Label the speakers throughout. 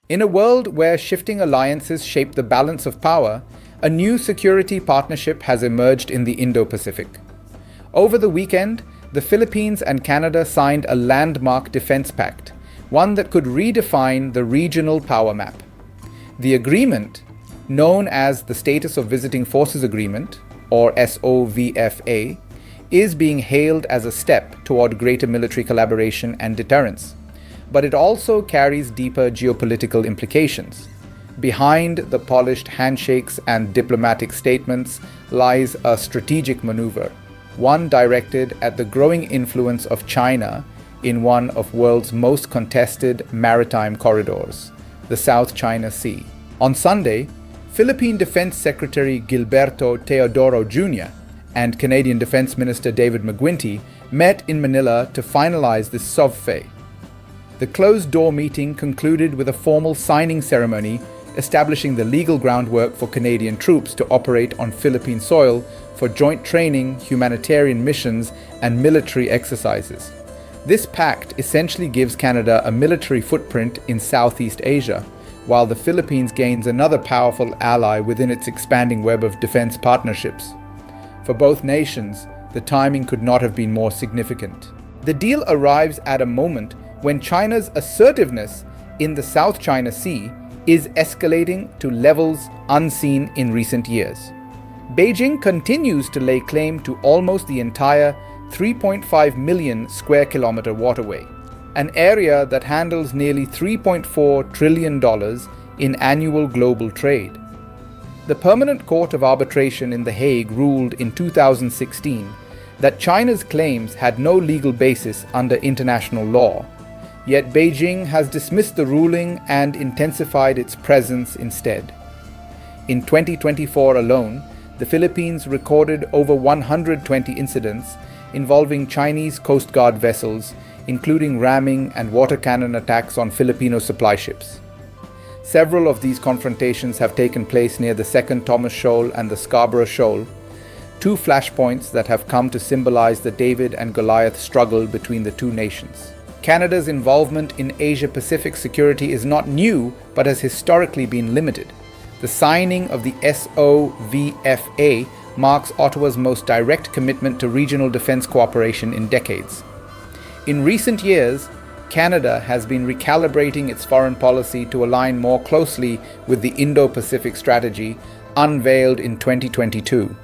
Speaker 1: In a world where shifting alliances shape the balance of power, a new security partnership has emerged in the Indo-Pacific. Over the weekend, the Philippines and Canada signed a landmark defense pact, one that could redefine the regional power map. The agreement, known as the Status of Visiting Forces Agreement, or SOVFA, is being hailed as a step toward greater military collaboration and deterrence. But it also carries deeper geopolitical implications. Behind the polished handshakes and diplomatic statements lies a strategic maneuver, one directed at the growing influence of China in one of the world's most contested maritime corridors, the South China Sea. On Sunday, Philippine Defense Secretary Gilberto Teodoro Jr. and Canadian Defense Minister David McGuinty met in Manila to finalize this SOVFA. The closed-door meeting concluded with a formal signing ceremony establishing the legal groundwork for Canadian troops to operate on Philippine soil for joint training, humanitarian missions, and military exercises. This pact essentially gives Canada a military footprint in Southeast Asia, while the Philippines gains another powerful ally within its expanding web of defense partnerships. For both nations, the timing could not have been more significant. The deal arrives at a moment when China's assertiveness in the South China Sea is escalating to levels unseen in recent years. Beijing continues to lay claim to almost the entire 3.5 million square kilometer waterway, an area that handles nearly $3.4 trillion in annual global trade. The Permanent Court of Arbitration in The Hague ruled in 2016 that China's claims had no legal basis under international law, yet Beijing has dismissed the ruling and intensified its presence instead. In 2024 alone, the Philippines recorded over 120 incidents involving Chinese Coast Guard vessels, including ramming and water cannon attacks on Filipino supply ships. Several of these confrontations have taken place near the Second Thomas Shoal and the Scarborough Shoal, two flashpoints that have come to symbolize the David and Goliath struggle between the two nations. Canada's involvement in Asia-Pacific security is not new, but has historically been limited. The signing of the SOVFA marks Ottawa's most direct commitment to regional defense cooperation in decades. In recent years, Canada has been recalibrating its foreign policy to align more closely with the Indo-Pacific strategy unveiled in 2022.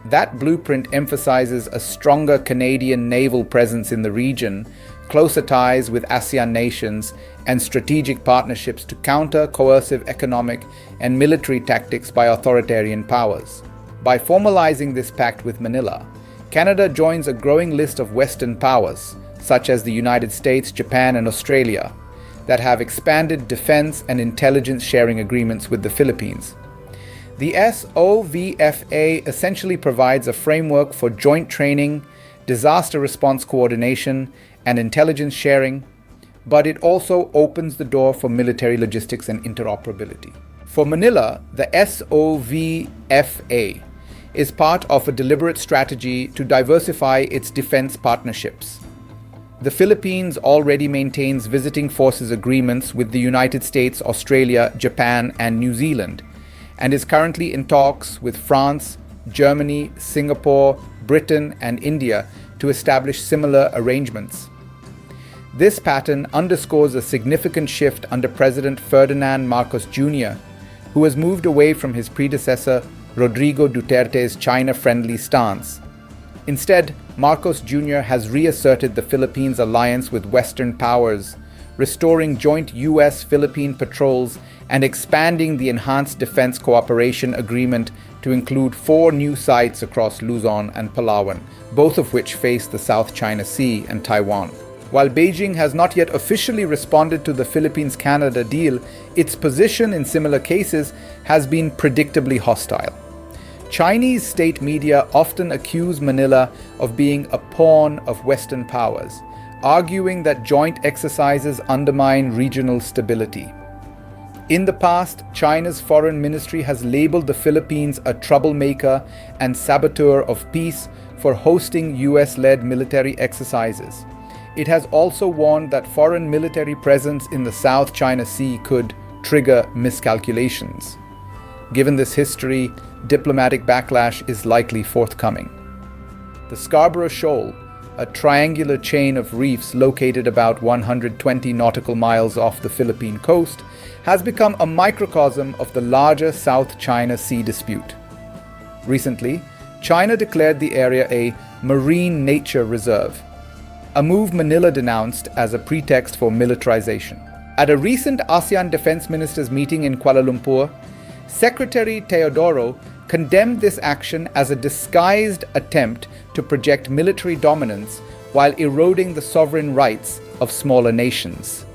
Speaker 1: That blueprint emphasizes a stronger Canadian naval presence in the region, closer ties with ASEAN nations, and strategic partnerships to counter coercive economic and military tactics by authoritarian powers. By formalizing this pact with Manila, Canada joins a growing list of Western powers, such as the United States, Japan, and Australia, that have expanded defense and intelligence sharing agreements with the Philippines. The SOVFA essentially provides a framework for joint training, disaster response coordination, and intelligence sharing, but it also opens the door for military logistics and interoperability. For Manila, the SOVFA is part of a deliberate strategy to diversify its defense partnerships. The Philippines already maintains visiting forces agreements with the United States, Australia, Japan, and New Zealand, and is currently in talks with France, Germany, Singapore, Britain, and India to establish similar arrangements. This pattern underscores a significant shift under President Ferdinand Marcos Jr., who has moved away from his predecessor Rodrigo Duterte's China-friendly stance. Instead, Marcos Jr. has reasserted the Philippines' alliance with Western powers, restoring joint U.S.-Philippine patrols and expanding the Enhanced Defense Cooperation Agreement to include 4 new sites across Luzon and Palawan, both of which face the South China Sea and Taiwan. While Beijing has not yet officially responded to the Philippines-Canada deal, its position in similar cases has been predictably hostile. Chinese state media often accuse Manila of being a pawn of Western powers, arguing that joint exercises undermine regional stability. In the past, China's foreign ministry has labeled the Philippines a troublemaker and saboteur of peace for hosting US-led military exercises. It has also warned that foreign military presence in the South China Sea could trigger miscalculations. Given this history, diplomatic backlash is likely forthcoming. The Scarborough Shoal, a triangular chain of reefs located about 120 nautical miles off the Philippine coast, has become a microcosm of the larger South China Sea dispute. Recently, China declared the area a marine nature reserve, a move Manila denounced as a pretext for militarization. At a recent ASEAN Defense Ministers meeting in Kuala Lumpur, Secretary Teodoro condemned this action as a disguised attempt to project military dominance while eroding the sovereign rights of smaller nations.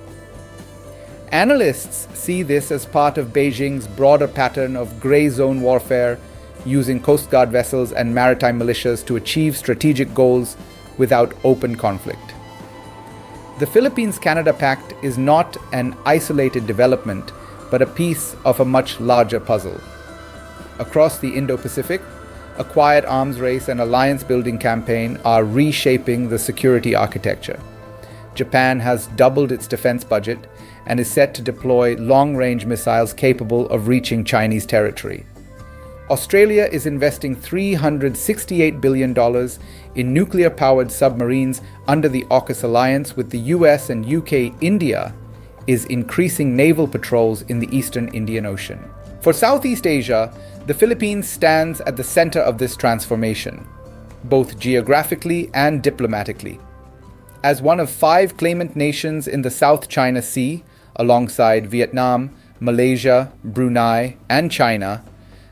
Speaker 1: Analysts see this as part of Beijing's broader pattern of grey zone warfare, using Coast Guard vessels and maritime militias to achieve strategic goals without open conflict. The Philippines-Canada Pact is not an isolated development, but a piece of a much larger puzzle. Across the Indo-Pacific, a quiet arms race and alliance-building campaign are reshaping the security architecture. Japan has doubled its defense budget and is set to deploy long-range missiles capable of reaching Chinese territory. Australia is investing $368 billion in nuclear-powered submarines under the AUKUS alliance, with the US and UK. India is increasing naval patrols in the eastern Indian Ocean. For Southeast Asia, the Philippines stands at the center of this transformation, both geographically and diplomatically. As one of 5 claimant nations in the South China Sea, alongside Vietnam, Malaysia, Brunei, and China,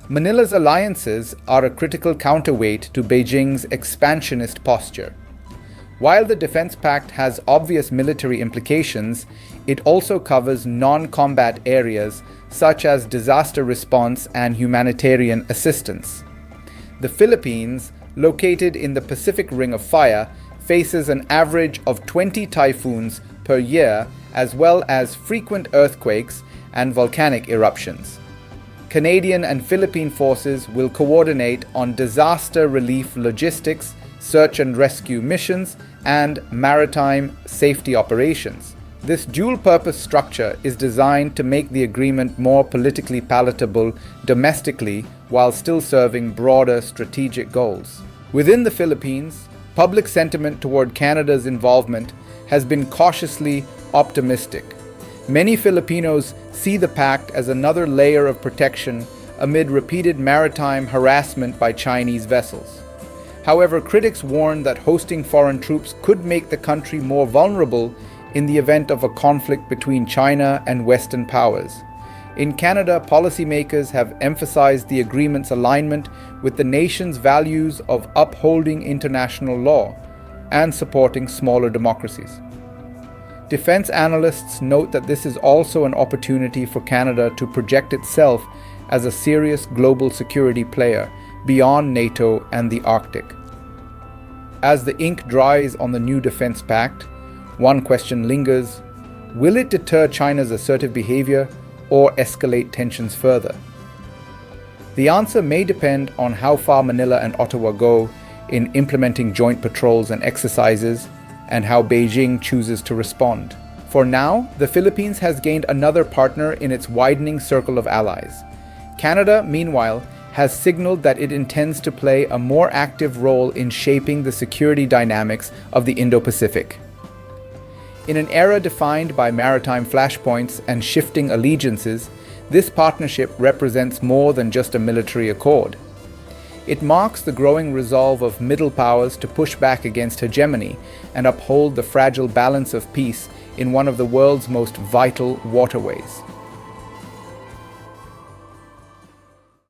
Speaker 1: Manila's alliances are a critical counterweight to Beijing's expansionist posture. While the Defense Pact has obvious military implications, it also covers non-combat areas such as disaster response and humanitarian assistance. The Philippines, located in the Pacific Ring of Fire, faces an average of 20 typhoons per year, as well as frequent earthquakes and volcanic eruptions. Canadian and Philippine forces will coordinate on disaster relief logistics, search and rescue missions, and maritime safety operations. This dual-purpose structure is designed to make the agreement more politically palatable domestically while still serving broader strategic goals. Within the Philippines, public sentiment toward Canada's involvement has been cautiously optimistic. Many Filipinos see the pact as another layer of protection amid repeated maritime harassment by Chinese vessels. However, critics warn that hosting foreign troops could make the country more vulnerable in the event of a conflict between China and Western powers. In Canada, policymakers have emphasized the agreement's alignment with the nation's values of upholding international law and supporting smaller democracies. Defense analysts note that this is also an opportunity for Canada to project itself as a serious global security player beyond NATO and the Arctic. As the ink dries on the new Defense Pact, one question lingers: will it deter China's assertive behavior or escalate tensions further? The answer may depend on how far Manila and Ottawa go in implementing joint patrols and exercises, and how Beijing chooses to respond. For now, the Philippines has gained another partner in its widening circle of allies. Canada, meanwhile, has signaled that it intends to play a more active role in shaping the security dynamics of the Indo-Pacific. In an era defined by maritime flashpoints and shifting allegiances, this partnership represents more than just a military accord. It marks the growing resolve of middle powers to push back against hegemony and uphold the fragile balance of peace in one of the world's most vital waterways.